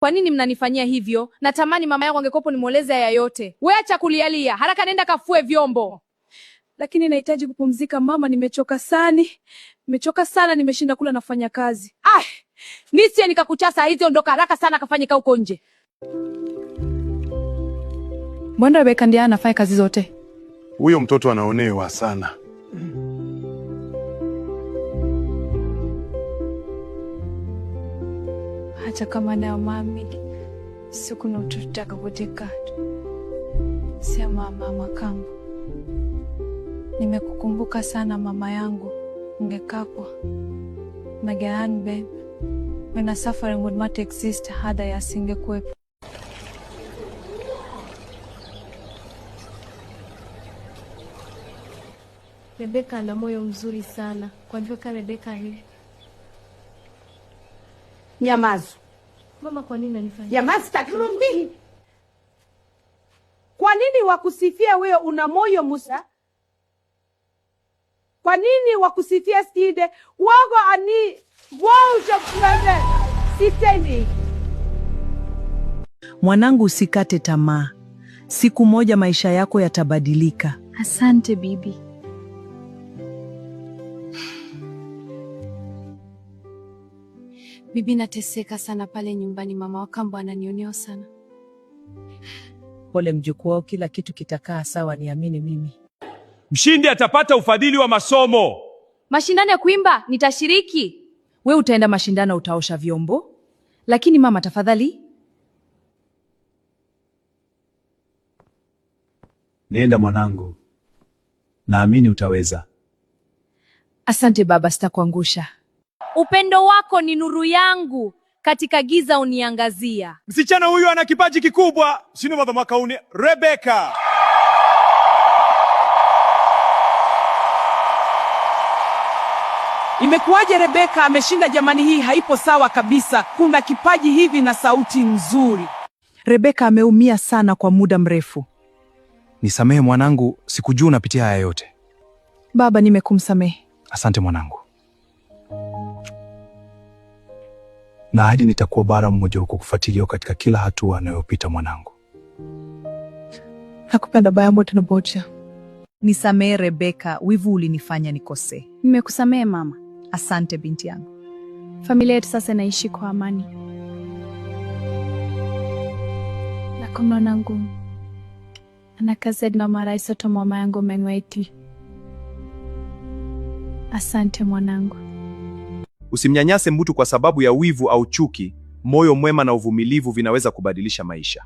Kwa nini mnanifanyia hivyo? Natamani mama yangu angekopo nimweleze haya yote. Wewe acha kulialia, haraka nenda kafue vyombo. Lakini nahitaji kupumzika mama, nimechoka sana, nimeshinda kula nafanya kazi. Nisie nikakuchasa hizi, ondoka haraka sana kafanye kaa huko nje. Mbona Rebeka ndiye anafanya kazi zote? Huyo mtoto anaonewa sana. Hata kama na mami siku na tutaka kuteka. Sema mama kambo. Nimekukumbuka sana mama yangu. Ungekapwa. Magahan babe. When a suffering would not exist, hada yasingekuwepo. Rebeka ana moyo mzuri sana. Kwa hivyo Rebeka hivi. Nyamazu. Mama, kwa nini unanifanya? Nyamazu takurumbi. Kwa nini wakusifia wewe una moyo Musa? Kwa nini wakusifia Stide? Wago ani wao plane. Siteni. Mwanangu, usikate tamaa. Siku moja maisha yako yatabadilika. Asante bibi. Bibi, nateseka sana pale nyumbani, mama wa kambo ananionea sana. Pole mjukuu wao, kila kitu kitakaa sawa, niamini mimi. Mshindi atapata ufadhili wa masomo. Mashindano ya kuimba nitashiriki. We utaenda mashindano, utaosha vyombo. Lakini mama tafadhali. Nenda mwanangu. Naamini utaweza. Asante baba, sitakuangusha. Upendo wako ni nuru yangu, katika giza uniangazia. Msichana huyu ana kipaji kikubwa. Sino madha mwaka uni Rebeka. Imekuwaje Rebeka ameshinda jamani, hii haipo sawa kabisa. Kuna kipaji hivi na sauti nzuri. Rebeka ameumia sana kwa muda mrefu. Nisamehe mwanangu, sikujua unapitia haya yote. Baba, nimekumsamehe. Asante mwanangu. Na hadi nitakuwa bara mmoja huko kufuatilia katika kila hatua anayopita mwanangu. Nakupenda bayambo tunabocha. Nisamehe Rebeka, wivu ulinifanya nikose. Nimekusamehe mama. Asante binti yangu. Familia yetu sasa inaishi kwa amani. Na kama nangu anakaze na mara isoto mama yangu mengweti. Asante mwanangu. Usimnyanyase mtu kwa sababu ya wivu au chuki. Moyo mwema na uvumilivu vinaweza kubadilisha maisha.